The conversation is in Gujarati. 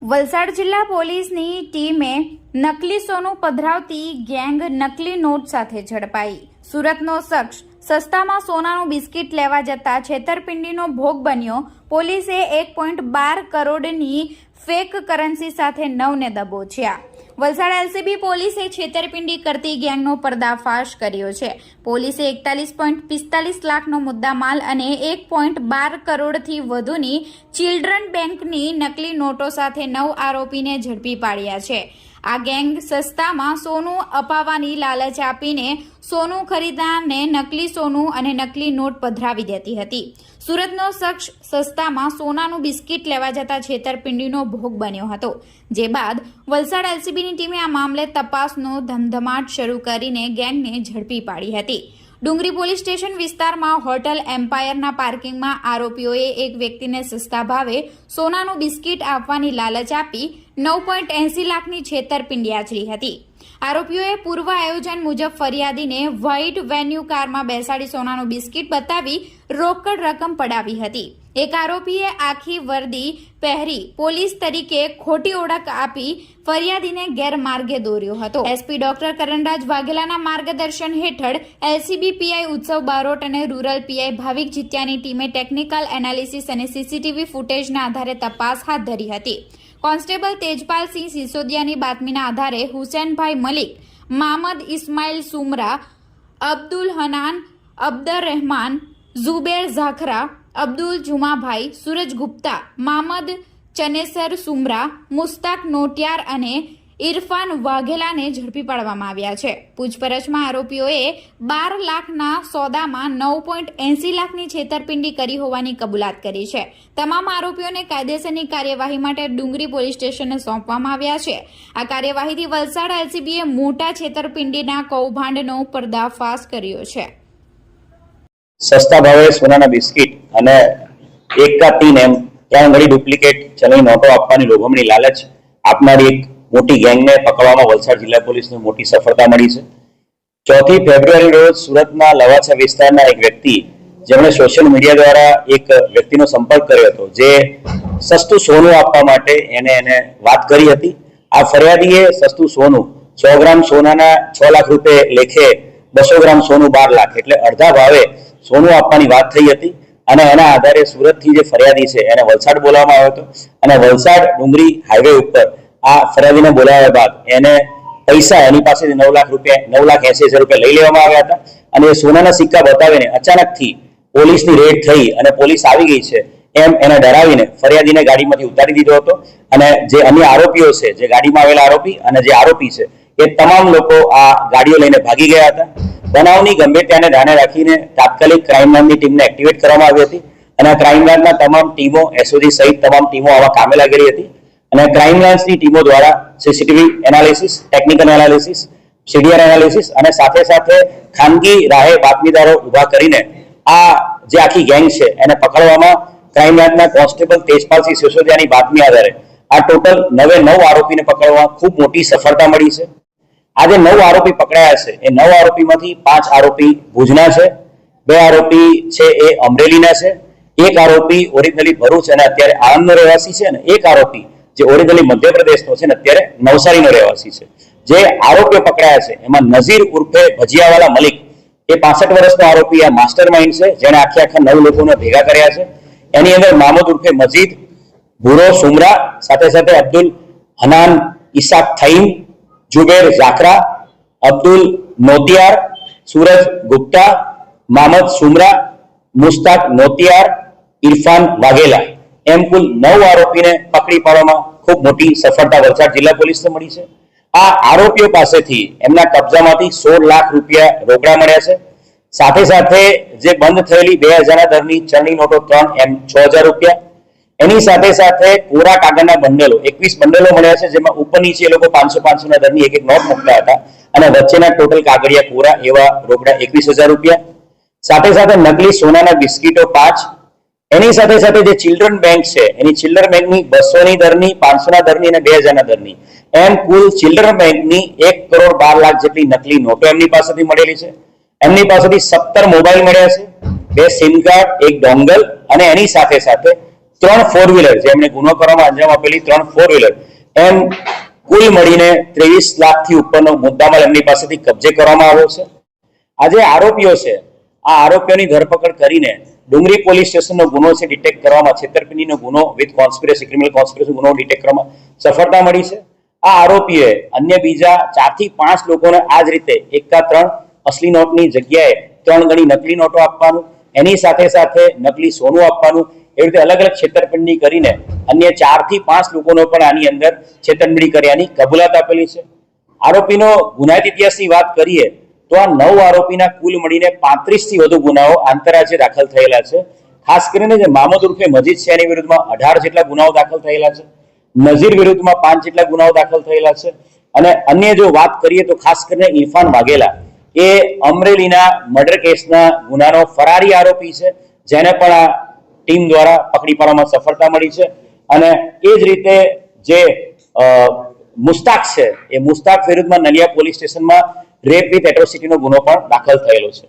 વલસાડ જિલ્લા પોલીસની ટીમે નકલી સોનું પધરાવતી ગેંગ નકલી નોટ સાથે ઝડપાઈ। સુરતનો શખ્સ સસ્તામાં સોનાનું બિસ્કિટ લેવા જતા છેતરપિંડીનો ભોગ બન્યો। પોલીસે 1.12 કરોડની ફેક કરન્સી સાથે 9ને દબોચ્યા। વલસાડ એલસીબી પોલીસે છેતરપિંડી કરતી ગેંગનો પર્દાફાશ કર્યો છે। પોલીસે 41.45 લાખનો મુદ્દામાલ અને 1.12 કરોડથી વધુની ચિલ્ડ્રન બેંકની નકલી નોટો સાથે 9 આરોપીને ઝડપી પાડ્યા છે। આ ગેંગ સસ્તામાં સોનું અપાવવાની લાલચ આપીને સોનું ખરીદનારને નકલી સોનું અને નકલી નોટ પધરાવી દેતી હતી। સુરતનો શખ્સ સસ્તામાં સોનાનું બિસ્કિટ લેવા જતા છેતરપિંડીનો ભોગ બન્યો હતો, જે બાદ વલસાડ એલસીબીની ટીમે આ મામલે તપાસનો ધમધમાટ શરૂ કરીને ગેંગને ઝડપી પાડી હતી। ડુંગરી પોલીસ સ્ટેશન વિસ્તારમાં હોટલ એમ્પાયરના પાર્કિંગમાં આરોપીઓએ એક વ્યક્તિને સસ્તા ભાવે સોનાનું બિસ્કિટ આપવાની લાલચ આપી 9.80 લાખની છેતરપિંડી આચરી હતી। આરોપીઓએ પૂર્વ આયોજન મુજબ ફરિયાદીને વ્હાઇટ વેન્યુ કારમાં બેસાડી સોનાનું બિસ્કિટ બતાવી રોકડ રકમ પડાવી હતી। એક આરોપીએ આખી વર્દી પહેરી પોલીસ તરીકે ખોટી ઓળખ આપી ફરિયાદીને ગેરમાર્ગે દોર્યો હતો। એસપી ડોક્ટર કરણરાજ વાઘેલાના માર્ગદર્શન હેઠળ એલસીબી પીઆઈ ઉત્સવ બારોટ અને રૂરલ પીઆઈ ભાવિક જીત્યાની ટીમે ટેકનિકલ એનાલિસિસ અને સીસીટીવી ફૂટેજના આધારે તપાસ હાથ ધરી હતી। કોન્સ્ટેબલ તેજપાલસિંહ સિસોદિયાની બાતમીના આધારે હુસેનભાઈ મલિક, મામદ ઇસ્માઇલ સુમરા, અબ્દુલ હનાન, અબ્દર રહેમાન, ઝુબેર ઝાખરા, અબ્દુલ જુમાભાઈ, સુરજ ગુપ્તા, મામદ ચનેસર સુમરા, મુસ્તાક નોટિયાર અને ઇરફાન વાઘેલાને ઝડપી પાડવામાં આવ્યા છે। પૂછપરછમાં આરોપીઓએ 12 લાખના સોદામાં 9.80 લાખની છેતરપિંડી કરી હોવાની કબૂલાત કરી છે। તમામ આરોપીઓને કાયદેસરની કાર્યવાહી માટે ડુંગરી પોલીસ સ્ટેશનને સોંપવામાં આવ્યા છે। આ કાર્યવાહીથી વલસાડ એલસીબીએ મોટા છેતરપિંડીના કૌભાંડનો પર્દાફાશ કર્યો છે। સસ્તા ભાવે સોનાના બિસ્કિટ અને 1 का 3 એમ 3 ઘડી ડુપ્લિકેટ ચલણી નોટો આપવાની લોભમણી લાલચ આપનારી એક મોટી ગેંગને પકડવામાં વલસાડ જિલ્લા પોલીસને મોટી સફળતા મળી છે। 4 ફેબ્રુઆરી રોજ સુરતના લવાછા વિસ્તારના એક વ્યક્તિ જેમણે સોશિયલ મીડિયા દ્વારા એક વ્યક્તિનો સંપર્ક કર્યો હતો, જે સસ્તું સોનું આપવા માટે એને વાત કરી હતી। આ ફરિયાદીએ સસ્તું સોનું 100 ગ્રામ સોનાના 6 લાખ રૂપિયા લેખે 200 ગ્રામ સોનું 12 લાખ એટલે અડધા ભાવે સોનું આપવાની વાત થઈ હતી અને એના આધારે સુરતથી જે ફરિયાદી છે એને વલસાડ બોલાવવામાં આવ્યો હતો અને વલસાડ ડુંગરી હાઈવે ઉપર આ ફરિયાદીને બોલાવ્યા બાદ એને પૈસા એની પાસેથી 9,80,000 રૂપિયા લઈ લેવામાં આવ્યા હતા અને એ સોનાના સિક્કા બતાવીને અચાનકથી પોલીસની રેડ થઈ અને પોલીસ આવી ગઈ છે એમ એને ડરાવીને ફરિયાદીને ગાડીમાંથી ઉતારી દીધો હતો અને જે અન્ય આરોપીઓ છે, જે ગાડીમાં આવેલા આરોપી અને જે આરોપી છે, એ તમામ લોકો આ ગાડીઓ લઈને ભાગી ગયા હતા। બનાવની ગંભીરતાને ધ્યાને રાખીને તાત્કાલિક ક્રાઇમ બ્રાન્ચની ટીમને એક્ટિવેટ કરવામાં આવી હતી અને ક્રાઇમ બ્રાન્ચના તમામ ટીમો, એસઓજી સહિત તમામ ટીમો આવા કામે લાગેલી હતી અને ક્રાઇમ બ્રાન્ચની ટીમો દ્વારા CCTV analysis, technical analysis, CDR analysis અને સાથે સાથે ખાનગી રાહે બાતમીદારો ઉભા કરીને આ જે આખી ગેંગ છે એને પકડવામાં ક્રાઇમ બ્રાન્ચના કોન્સ્ટેબલ તેજપાલસિંહ સિસોદિયાની બાતમી આધારે આ ટોટલ 9 આરોપીને પકડવામાં ખૂબ મોટી સફળતા મળી છે। આ જે 9 આરોપી પકડાયા છે એ 9 આરોપીમાંથી 5 આરોપી ભુજના છે, 2 આરોપી છે એ અમરેલીના છે, 1 આરોપી ઓરિજિનલી ભરૂચ અને અત્યારે આણંદનો રહેવાસી છે અને 1 આરોપી જે ઓરિજિનલી મધ્યપ્રદેશનો છે ને અત્યારે નવસારીનો રહેવાસી છે। જે આરોપીઓ પકડાયા છે એમાં નઝીર ઉર્ફે ભજીયાવાલા મલિક એ 65 વર્ષનો આરોપી આ માસ્ટર માઇન્ડ છે, જેને આખા 9 લોકોને ભેગા કર્યા છે। એની અંદર મામદ ઉર્ફે મજીદ, ભૂરો સુમરા, સાથે સાથે અબ્દુલ હનાન ઇસાક થઈમ, ઝુબેર ઝાખરા, અબ્દુલ નોતિયાર, સુરજ ગુપ્તા, મામદ સુમરા, મુસ્તાક નોતિયાર, ઇરફાન વાઘેલા એમ કુલ 9 આરોપીને પકડી પાડવામાં ખૂબ મોટી સફળતા વલસાડ જિલ્લા પોલીસને મળી છે। આ આરોપીઓ પાસેથી એમના કબજામાંથી 16 લાખ રૂપિયા રોકડા મળ્યા છે। સાથે સાથે જે બંધ થયેલી 2000ના દરની ચલણી નોટો 3 એમ 6000 રૂપિયા, એની સાથે સાથે કોરા કાગળના બંડલો 21 બંડલો મળ્યા છે, જેમાં ઉપર નીચે એ લોકો 500 ના દરની એક નોટ મૂકતા હતા અને વચ્ચેના ટોટલ કાગળિયા કોરા એવા રોકડા 21,000 રૂપિયા। સાથે સાથે નકલી સોનાના બિસ્કિટો 5, એની સાથે સાથે જે ચિલ્ડ્રન બેંક છે એની ચિલ્ડ્રન બેંકની 200ની દરની, 500ના દરની અને 2000ના દરની એમ કુલ ચિલ્ડ્રન બેંકની 1,12,00,000 જેટલી નકલી નોટો એમની પાસેથી મળેલી છે। એમની પાસેથી 17 મોબાઈલ મળ્યા છે, 2 સિમ કાર્ડ, 1 ડોંગલ અને એની સાથે સાથે 3 4 વ્હીલર, જેમણે ગુનો કરવામાં અંજામ આપેલી 3 4 વ્હીલર, એમ કુલ મળીને 23 લાખથી ઉપરનો મુદ્દામાલ એમની પાસેથી કબજે કરવામાં આવ્યો છે. આ જે આરોપીઓ છે, આ આરોપીઓની ધરપકડ કરીને ડુંગરી પોલીસ સ્ટેશનનો ગુનો છે ડિટેક્ટ કરવામાં, છેતરપિંડીનો ગુનો વિથ કોન્સ્પિરસી, ક્રિમિનલ કોન્સ્પિરસી ગુનો ડિટેક્ટ કરવામાં સફળતા મળી છે. આ આરોપીએ અન્ય બીજા 4 થી 5 લોકોને આ જ રીતે 1 અસલી નોટની જગ્યાએ 3 ગણી નકલી નોટો આપવાનું, એની સાથે સાથે નકલી સોનું આપવાનું, એવી રીતે અલગ અલગ છેતરપિંડી કરીને અન્ય 4 થી 5 લોકોનો પણ આની અંદર છેતરપિંડી કર્યાની કબૂલાત આપેલી છે. આરોપીનો ગુનાહિત ઇતિહાસની વાત કરીએ તો આ 9 આરોપીના કુલ મળીને 35 થી વધુ ગુનાઓ આંતરરાજ્ય દાખલ થયેલા છે. ખાસ કરીને જે મામદ ઉર્ફે મજીદ છે એની વિરુદ્ધમાં 18 જેટલા ગુનાઓ દાખલ થયેલા છે. નઝીર વિરુદ્ધમાં 5 જેટલા ગુનાઓ દાખલ થયેલા છે. અને અન્ય જો વાત કરીએ તો ખાસ કરીને ઇરફાન વાઘેલા એ અમરેલીના મર્ડર કેસના ગુનાનો ફરારી આરોપી છે, જેને પણ આ ટીમ દ્વારા પકડી પાડવામાં સફળતા મળી છે. અને એ જ રીતે જે મુસ્તાક છે, એ મુસ્તાક વિરુદ્ધમાં નલિયા પોલીસ સ્ટેશનમાં રેપ વિથ એટ્રોસિટીનો ગુનો પણ દાખલ થયેલો છે.